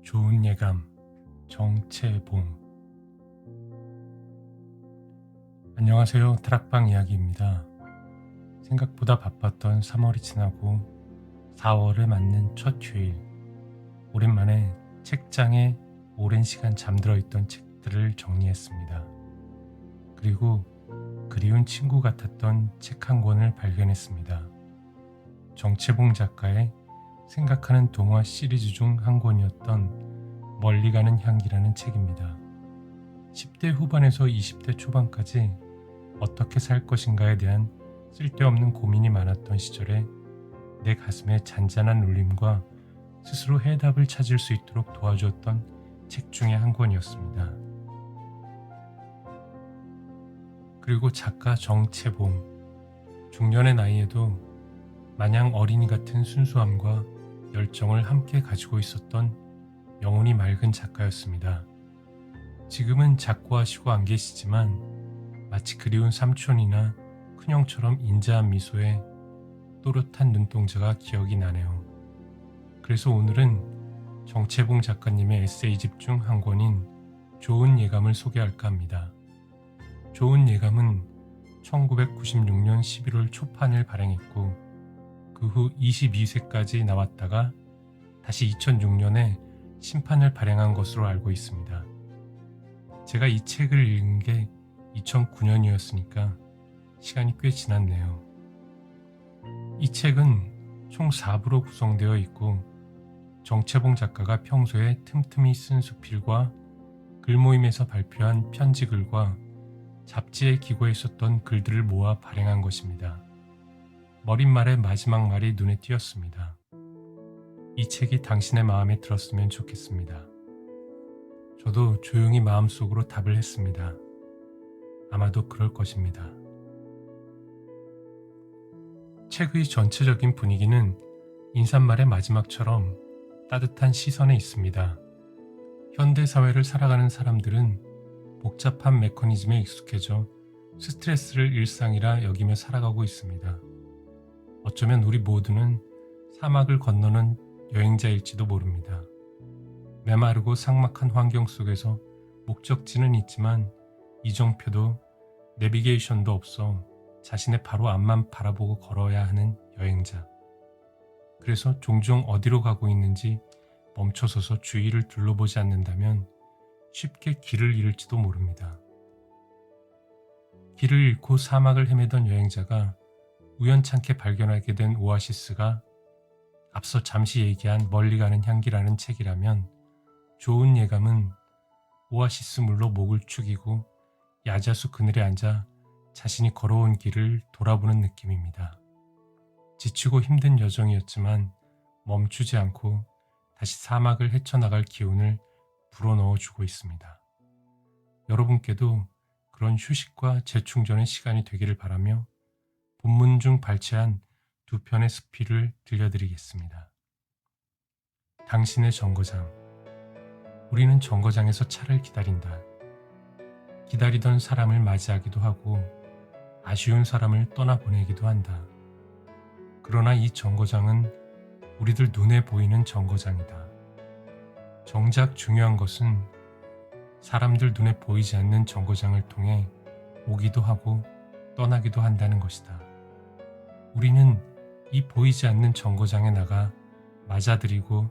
좋은 예감, 정채봉. 안녕하세요. 다락방 이야기입니다. 생각보다 바빴던 3월이 지나고 4월을 맞는 첫 휴일, 오랜만에 책장에 오랜 시간 잠들어 있던 책들을 정리했습니다. 그리고 그리운 친구 같았던 책 한 권을 발견했습니다. 정채봉 작가의 생각하는 동화 시리즈 중 한 권이었던 멀리 가는 향기라는 책입니다. 10대 후반에서 20대 초반까지 어떻게 살 것인가에 대한 쓸데없는 고민이 많았던 시절에 내 가슴에 잔잔한 울림과 스스로 해답을 찾을 수 있도록 도와주었던 책 중에 한 권이었습니다. 그리고 작가 정채봉, 중년의 나이에도 마냥 어린이 같은 순수함과 열정을 함께 가지고 있었던 영혼이 맑은 작가였습니다. 지금은 작고하시고 안 계시지만 마치 그리운 삼촌이나 큰형처럼 인자한 미소에 또렷한 눈동자가 기억이 나네요. 그래서 오늘은 정채봉 작가님의 에세이집 중 한 권인 좋은 예감을 소개할까 합니다. 좋은 예감은 1996년 11월 초판을 발행했고 그 후 22세까지 나왔다가 다시 2006년에 신판을 발행한 것으로 알고 있습니다. 제가 이 책을 읽은 게 2009년이었으니까 시간이 꽤 지났네요. 이 책은 총 4부로 구성되어 있고 정채봉 작가가 평소에 틈틈이 쓴 수필과 글모임에서 발표한 편지글과 잡지에 기고해 있었던 글들을 모아 발행한 것입니다. 머릿말의 마지막 말이 눈에 띄었습니다. 이 책이 당신의 마음에 들었으면 좋겠습니다. 저도 조용히 마음속으로 답을 했습니다. 아마도 그럴 것입니다. 책의 전체적인 분위기는 인사말의 마지막처럼 따뜻한 시선에 있습니다. 현대 사회를 살아가는 사람들은 복잡한 메커니즘에 익숙해져 스트레스를 일상이라 여기며 살아가고 있습니다. 어쩌면 우리 모두는 사막을 건너는 여행자일지도 모릅니다. 메마르고 삭막한 환경 속에서 목적지는 있지만 이정표도 내비게이션도 없어 자신의 바로 앞만 바라보고 걸어야 하는 여행자. 그래서 종종 어디로 가고 있는지 멈춰서서 주위를 둘러보지 않는다면 쉽게 길을 잃을지도 모릅니다. 길을 잃고 사막을 헤매던 여행자가 우연찮게 발견하게 된 오아시스가 앞서 잠시 얘기한 멀리 가는 향기라는 책이라면 좋은 예감은 오아시스 물로 목을 축이고 야자수 그늘에 앉아 자신이 걸어온 길을 돌아보는 느낌입니다. 지치고 힘든 여정이었지만 멈추지 않고 다시 사막을 헤쳐나갈 기운을 불어넣어주고 있습니다. 여러분께도 그런 휴식과 재충전의 시간이 되기를 바라며 본문 중 발췌한 두 편의 수필을 들려드리겠습니다. 당신의 정거장. 우리는 정거장에서 차를 기다린다. 기다리던 사람을 맞이하기도 하고 아쉬운 사람을 떠나보내기도 한다. 그러나 이 정거장은 우리들 눈에 보이는 정거장이다. 정작 중요한 것은 사람들 눈에 보이지 않는 정거장을 통해 오기도 하고 떠나기도 한다는 것이다. 우리는 이 보이지 않는 정거장에 나가 맞아들이고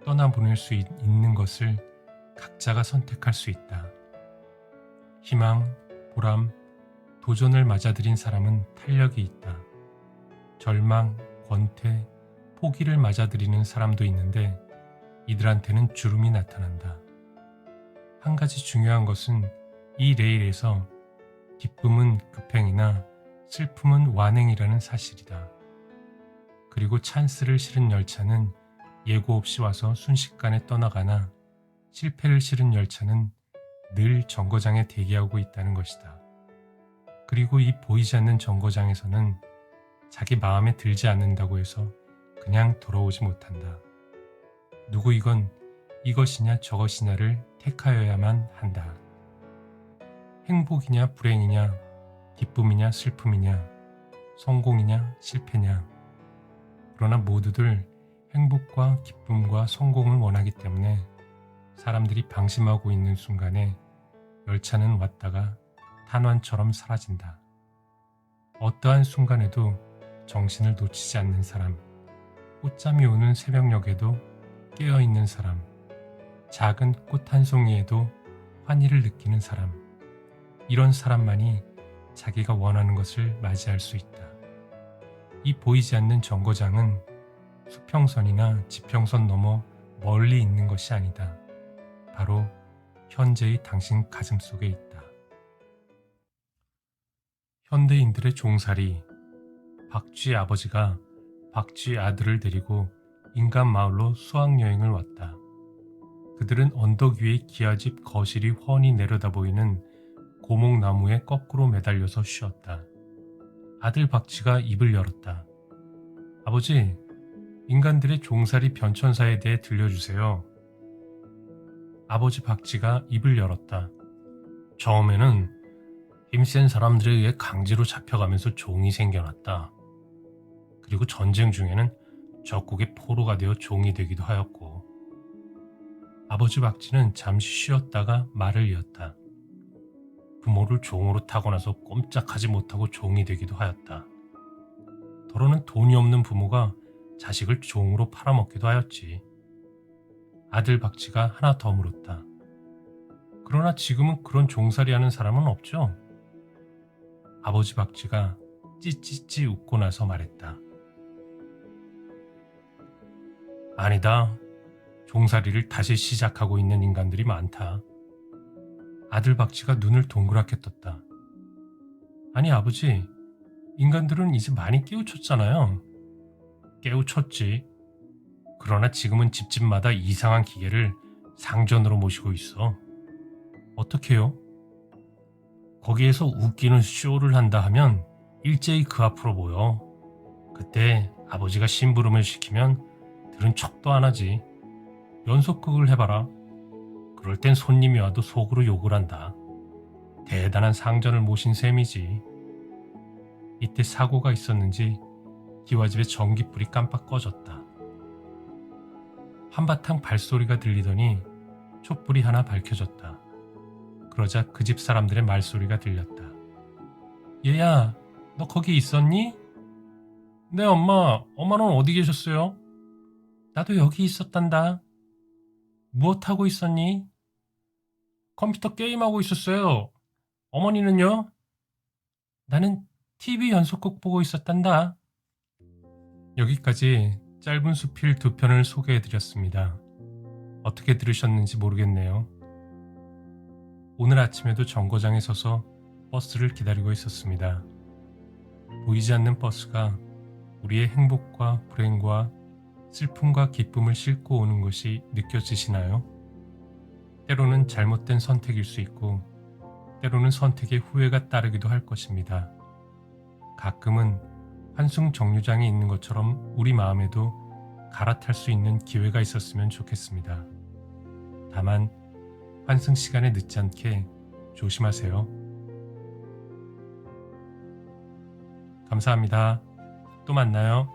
떠나보낼 수 있는 것을 각자가 선택할 수 있다. 희망, 보람, 도전을 맞아들인 사람은 탄력이 있다. 절망, 권태, 포기를 맞아들이는 사람도 있는데 이들한테는 주름이 나타난다. 한 가지 중요한 것은 이 레일에서 기쁨은 급행이나 슬픔은 완행이라는 사실이다. 그리고 찬스를 실은 열차는 예고 없이 와서 순식간에 떠나가나 실패를 실은 열차는 늘 정거장에 대기하고 있다는 것이다. 그리고 이 보이지 않는 정거장에서는 자기 마음에 들지 않는다고 해서 그냥 돌아오지 못한다. 누구 이것이냐 저것이냐를 택하여야만 한다. 행복이냐 불행이냐, 기쁨이냐 슬픔이냐, 성공이냐 실패냐. 그러나 모두들 행복과 기쁨과 성공을 원하기 때문에 사람들이 방심하고 있는 순간에 열차는 왔다가 탄환처럼 사라진다. 어떠한 순간에도 정신을 놓치지 않는 사람, 꽃잠이 오는 새벽녘에도 깨어있는 사람, 작은 꽃 한 송이에도 환희를 느끼는 사람, 이런 사람만이 자기가 원하는 것을 맞이할 수 있다. 이 보이지 않는 정거장은 수평선이나 지평선 넘어 멀리 있는 것이 아니다. 바로 현재의 당신 가슴 속에 있다. 현대인들의 종살이. 박쥐의 아버지가 박쥐의 아들을 데리고 인간 마을로 수학여행을 왔다. 그들은 언덕 위의 기아집 거실이 훤히 내려다 보이는 고목나무에 거꾸로 매달려서 쉬었다. 아들 박쥐가 입을 열었다. 아버지, 인간들의 종살이 변천사에 대해 들려주세요. 아버지 박쥐가 입을 열었다. 처음에는 힘센 사람들에 의해 강제로 잡혀가면서 종이 생겨났다. 그리고 전쟁 중에는 적국의 포로가 되어 종이 되기도 하였고, 아버지 박쥐는 잠시 쉬었다가 말을 이었다. 부모를 종으로 타고 나서 꼼짝하지 못하고 종이 되기도 하였다. 더러는 돈이 없는 부모가 자식을 종으로 팔아먹기도 하였지. 아들 박쥐가 하나 더 물었다. 그러나 지금은 그런 종살이하는 사람은 없죠? 아버지 박쥐가 찌찌찌 웃고 나서 말했다. 아니다. 종살이를 다시 시작하고 있는 인간들이 많다. 아들 박쥐가 눈을 동그랗게 떴다. 아니 아버지, 인간들은 이제 많이 깨우쳤잖아요. 깨우쳤지. 그러나 지금은 집집마다 이상한 기계를 상전으로 모시고 있어. 어떡해요? 거기에서 웃기는 쇼를 한다 하면 일제히 그 앞으로 모여. 그때 아버지가 심부름을 시키면 들은 척도 안 하지. 연속극을 해봐라. 그럴 땐 손님이 와도 속으로 욕을 한다. 대단한 상전을 모신 셈이지. 이때 사고가 있었는지 기와집의 전깃불이 깜빡 꺼졌다. 한바탕 발소리가 들리더니 촛불이 하나 밝혀졌다. 그러자 그 집 사람들의 말소리가 들렸다. 얘야, 너 거기 있었니? 네 엄마는 어디 계셨어요? 나도 여기 있었단다. 무엇 하고 있었니? 컴퓨터 게임하고 있었어요. 어머니는요? 나는 TV 연속극 보고 있었단다. 여기까지 짧은 수필 2편을 소개해드렸습니다. 어떻게 들으셨는지 모르겠네요. 오늘 아침에도 정거장에 서서 버스를 기다리고 있었습니다. 보이지 않는 버스가 우리의 행복과 불행과 슬픔과 기쁨을 싣고 오는 것이 느껴지시나요? 때로는 잘못된 선택일 수 있고 때로는 선택에 후회가 따르기도 할 것입니다. 가끔은 환승 정류장에 있는 것처럼 우리 마음에도 갈아탈 수 있는 기회가 있었으면 좋겠습니다. 다만 환승 시간에 늦지 않게 조심하세요. 감사합니다. 또 만나요.